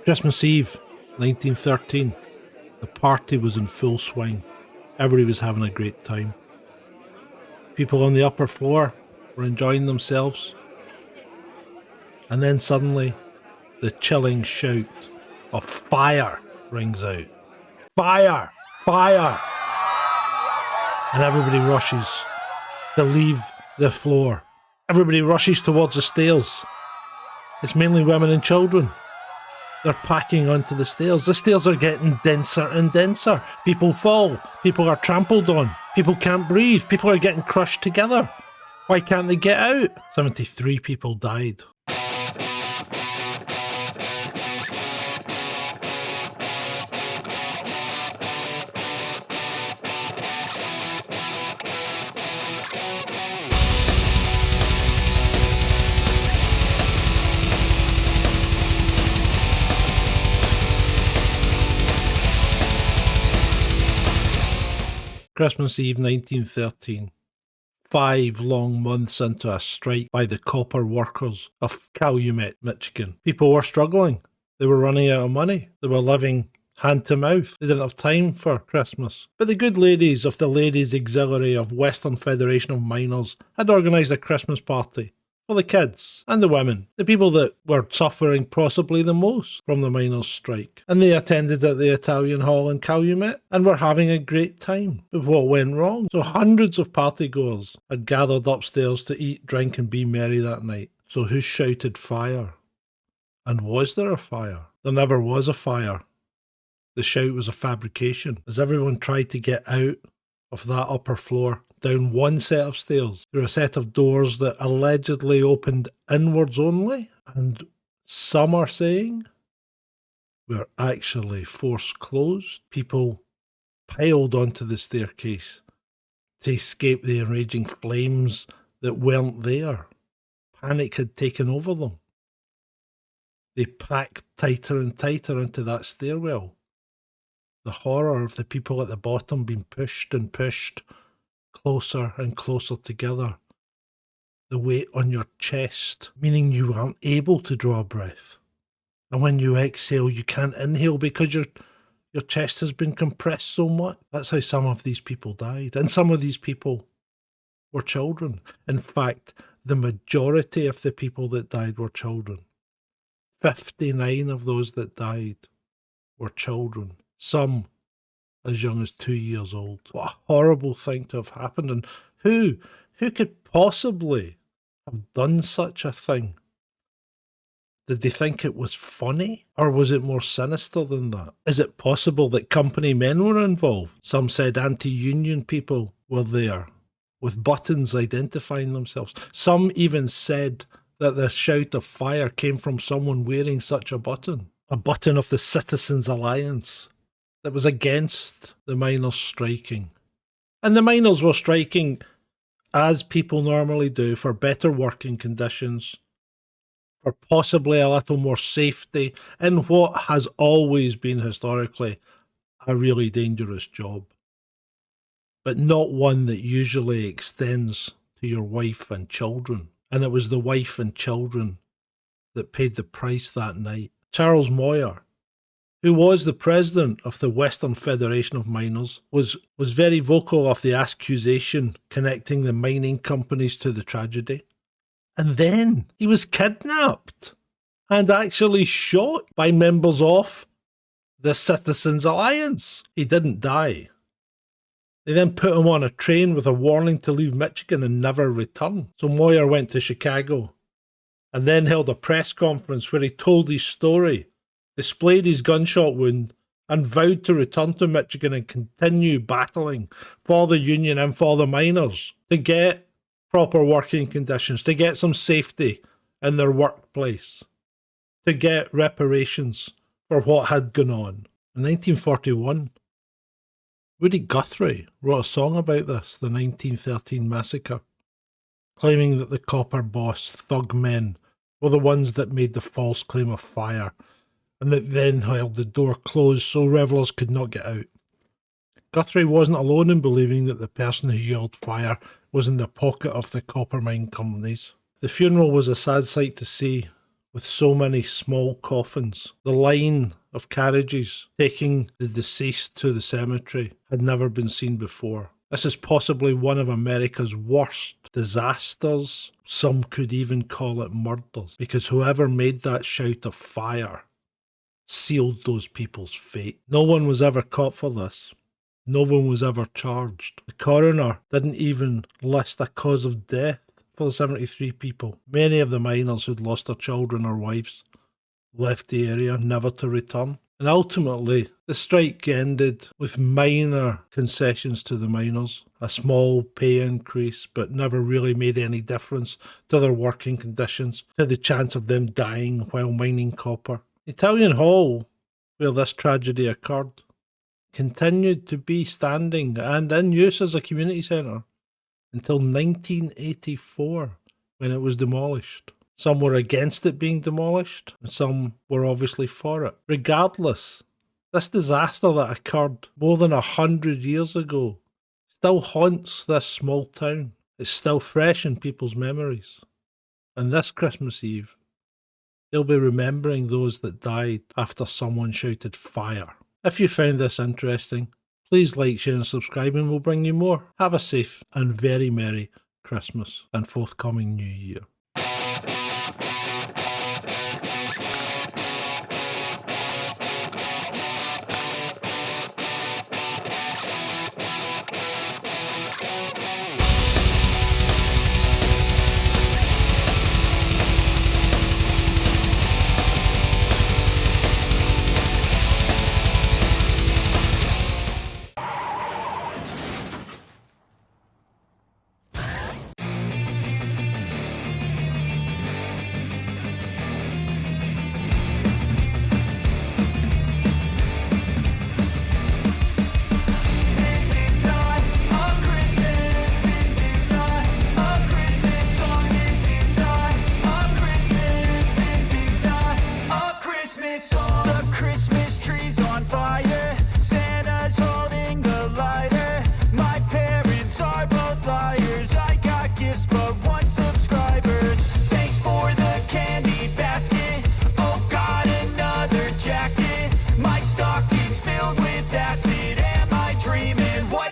Christmas Eve, 1913. The party was in full swing. Everybody was having a great time. People on the upper floor were enjoying themselves. And then suddenly, the chilling shout of fire rings out. Fire! Fire! And everybody rushes to leave the floor. Everybody rushes towards the stairs. It's mainly women and children. They're packing onto the stairs. The stairs are getting denser and denser. People fall. People are trampled on. People can't breathe. People are getting crushed together. Why can't they get out? 73 people died. Christmas Eve 1913. 5 long months into a strike by the copper workers of Calumet, Michigan. People were struggling. They were running out of money. They were living hand to mouth. They didn't have time for Christmas. But the good ladies of the Ladies' Auxiliary of Western Federation of Miners had organised a Christmas party for the kids and the women, the people that were suffering possibly the most from the miners' strike. And they attended at the Italian Hall in Calumet and were having a great time. But what went wrong? So hundreds of partygoers had gathered upstairs to eat, drink and be merry that night. So who shouted fire? And was there a fire? There never was a fire. The shout was a fabrication, as everyone tried to get out of that upper floor, down one set of stairs, through a set of doors that allegedly opened inwards only, and some are saying were actually force closed. People piled onto the staircase to escape the enraging flames that weren't there. Panic had taken over them. They packed tighter and tighter into that stairwell. The horror of the people at the bottom being pushed and pushed closer and closer together. The weight on your chest, meaning you aren't able to draw a breath. And when you exhale, you can't inhale because your chest has been compressed so much. That's how some of these people died. And some of these people were children. In fact, the majority of the people that died were children. 59 of those that died were children. Some as young as 2 years old. What a horrible thing to have happened. And who could possibly have done such a thing? Did they think it was funny? Or was it more sinister than that? Is it possible that company men were involved? Some said anti-union people were there, with buttons identifying themselves. Some even said that the shout of fire came from someone wearing such a button of the Citizens Alliance that was against the miners striking. And the miners were striking, as people normally do, for better working conditions, for possibly a little more safety in what has always been historically a really dangerous job, but not one that usually extends to your wife and children. And it was the wife and children that paid the price that night. Charles Moyer, who was the president of the Western Federation of Miners, was very vocal of the accusation connecting the mining companies to the tragedy. And then he was kidnapped and actually shot by members of the Citizens Alliance. He didn't die. They then put him on a train with a warning to leave Michigan and never return. So Moyer went to Chicago and then held a press conference where he told his story, displayed his gunshot wound, and vowed to return to Michigan and continue battling for the union and for the miners to get proper working conditions, to get some safety in their workplace, to get reparations for what had gone on. In 1941, Woody Guthrie wrote a song about this, the 1913 massacre, claiming that the copper boss thug men were the ones that made the false claim of fire, and that then held the door closed so revellers could not get out. Guthrie wasn't alone in believing that the person who yelled fire was in the pocket of the copper mine companies. The funeral was a sad sight to see, with so many small coffins. The line of carriages taking the deceased to the cemetery had never been seen before. This is possibly one of America's worst disasters. Some could even call it murders, because whoever made that shout of fire sealed those people's fate. No one was ever caught for this. No one was ever charged. The coroner didn't even list a cause of death for the 73 people. Many of the miners who'd lost their children or wives left the area never to return. And ultimately, the strike ended with minor concessions to the miners, a small pay increase, but never really made any difference to their working conditions, to the chance of them dying while mining copper. Italian Hall, where this tragedy occurred, continued to be standing and in use as a community centre until 1984, when it was demolished. Some were against it being demolished, and some were obviously for it. Regardless, this disaster that occurred more than 100 years ago still haunts this small town. It's still fresh in people's memories. And this Christmas Eve, they'll be remembering those that died after someone shouted fire. If you found this interesting, please like, share and subscribe, and we'll bring you more. Have a safe and very Merry Christmas and forthcoming New Year.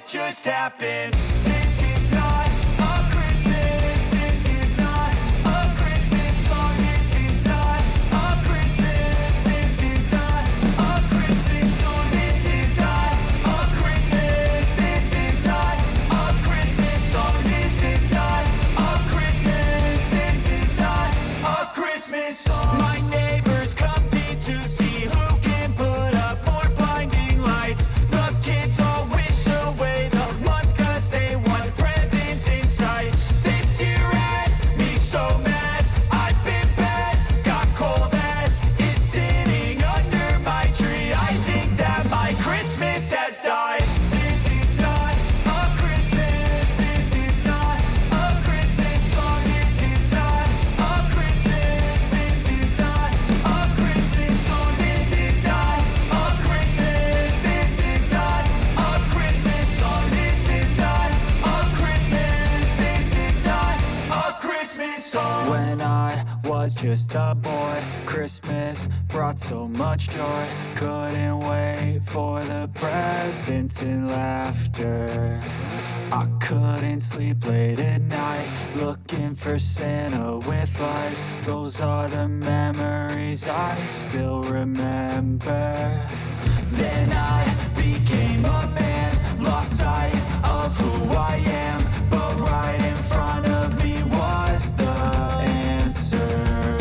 Just happened. This is not a Christmas. This is not a Christmas song. This is not a Christmas. This is not a Christmas song. This is not a Christmas. This is not a Christmas song. This is not a Christmas. This is not a Christmas song. My neighbors compete to see who can put up more blinding lights. The kids all wish away the month 'cause they want presents in sight. This year had me so mad. I've been bad, got coal that is sitting under my tree. I think that my Christmas has died. This is not a Christmas. This is not a Christmas song. This is not a Christmas. This is not a Christmas song. This is not a Christmas. This is not a Christmas song. This is not a Christmas. This is not a Christmas song. When I was just a boy, Christmas brought so much joy. Couldn't wait for the presents and laughter. I couldn't sleep late at night, looking for Santa with lights. Those are the memories I still remember. Then I became a man, lost sight of who I am. But right in front of me was the answer.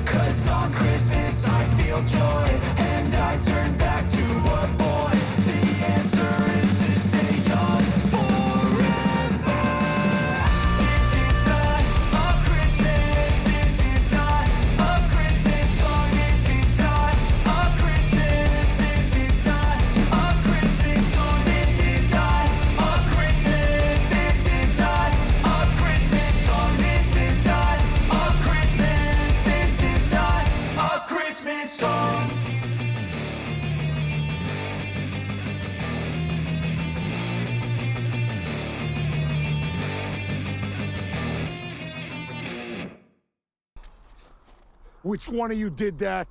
'Cause on Christmas I feel joy, and I turn back to a boy. The answer is to stay young forever. This is not a Christmas. This is not a Christmas song. This is not a Christmas. This is not a Christmas song. This is not a Christmas. This Which one of you did that?